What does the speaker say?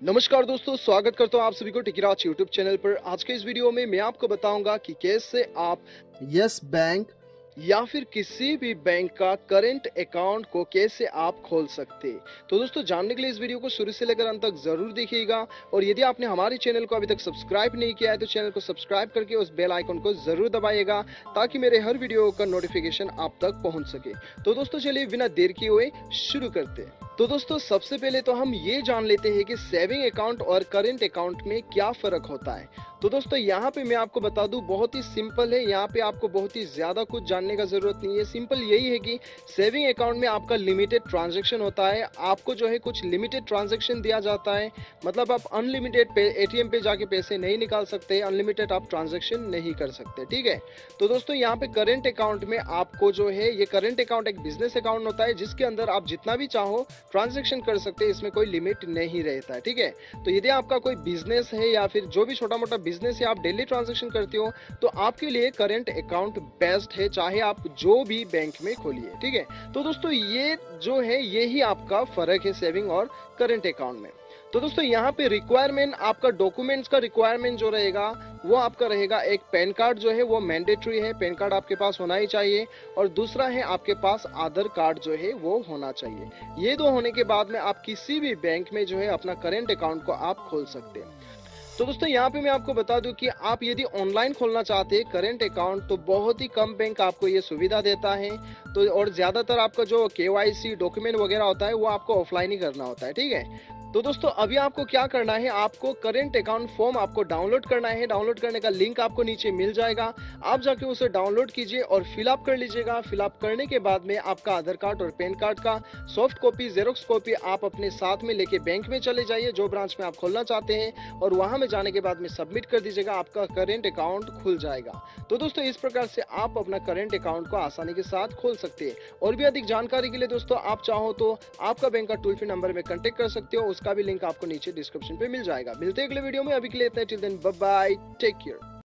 नमस्कार दोस्तों, स्वागत करता हूँ आप सभी को टिकिराज यूट्यूब चैनल पर। आज के इस वीडियो में मैं आपको बताऊंगा कि कैसे आप यस बैंक या फिर किसी भी बैंक का करंट अकाउंट को कैसे आप खोल सकते हैं। तो दोस्तों, जानने के लिए इस वीडियो को शुरू से लेकर अंत तक जरूर देखिएगा। और यदि आपने हमारे चैनल को अभी तक सब्सक्राइब नहीं किया है तो चैनल को सब्सक्राइब करके उस बेल आइकन को जरूर दबाइएगा ताकि मेरे हर वीडियो का नोटिफिकेशन आप तक पहुंच सके। तो दोस्तों, चलिए बिना देर किए हुए शुरू करते हैं। तो दोस्तों, सबसे पहले तो हम ये जान लेते हैं कि सेविंग अकाउंट और करंट अकाउंट में क्या फर्क होता है। तो दोस्तों, यहाँ पे मैं आपको बता दूं, बहुत ही सिंपल है। यहाँ पे आपको बहुत ही ज्यादा कुछ जानने का जरूरत नहीं है। सिंपल यही है कि सेविंग अकाउंट में आपका लिमिटेड ट्रांजैक्शन होता है। आपको जो है कुछ लिमिटेड ट्रांजैक्शन दिया जाता है। मतलब आप अनलिमिटेड एटीएम पे जाके पैसे नहीं निकाल सकते, अनलिमिटेड आप ट्रांजैक्शन नहीं कर सकते, ठीक है। तो दोस्तों, यहाँ पे करंट अकाउंट में आपको जो है, ये करंट अकाउंट एक बिजनेस अकाउंट होता है जिसके अंदर आप जितना भी चाहो ट्रांजैक्शन कर सकते हैं। इसमें कोई लिमिट नहीं रहता है, ठीक है। तो यदि आपका कोई बिजनेस है या फिर जो भी छोटा मोटा बिजनेस है, आप डेली ट्रांजैक्शन करते हो, तो आपके लिए करंट अकाउंट बेस्ट है, चाहे आप जो भी बैंक में खोलिए, ठीक है। तो दोस्तों, ये जो है यही आपका फर्क है सेविंग और करंट अकाउंट में। तो दोस्तों, यहाँ पे रिक्वायरमेंट, आपका डॉक्यूमेंट्स का रिक्वायरमेंट जो रहेगा वो आपका रहेगा, एक पैन कार्ड जो है वो मैंडेटरी है, पैन कार्ड आपके पास होना ही चाहिए। और दूसरा है, आपके पास आधार कार्ड जो है वो होना चाहिए। ये दो होने के बाद में आप किसी भी बैंक में जो है अपना करंट अकाउंट को आप खोल सकते हैं। तो दोस्तों, यहाँ पे मैं आपको बता दूं कि आप यदि ऑनलाइन खोलना चाहते हैं करंट अकाउंट, तो बहुत ही कम बैंक आपको ये सुविधा देता है। तो और ज्यादातर आपका जो केवाईसी डॉक्यूमेंट वगैरह होता है वो आपको ऑफलाइन ही करना होता है, ठीक है। तो दोस्तों, अभी आपको क्या करना है, आपको करंट अकाउंट फॉर्म आपको डाउनलोड करना है। डाउनलोड करने का लिंक आपको नीचे मिल जाएगा। आप जाके उसे डाउनलोड कीजिए और फिलअप कर लीजिएगा। फिलअप करने के बाद में आपका आधार कार्ड और पैन कार्ड का सॉफ्ट कॉपी, जेरोक्स कॉपी आप अपने साथ में लेके बैंक में चले जाइए, जो ब्रांच में आप खोलना चाहते हैं, और वहां में जाने के बाद में सबमिट कर दीजिएगा। आपका करंट अकाउंट खुल जाएगा। तो दोस्तों, इस प्रकार से आप अपना करंट अकाउंट को आसानी के साथ खोल सकते हैं। और भी अधिक जानकारी के लिए दोस्तों, आप चाहो तो आपका बैंक का टोल फ्री नंबर में कांटेक्ट कर सकते हो। उसका भी लिंक आपको नीचे डिस्क्रिप्शन पे मिल जाएगा। मिलते हैं अगले वीडियो में। अभी के लिए इतना, till then bye bye, take care.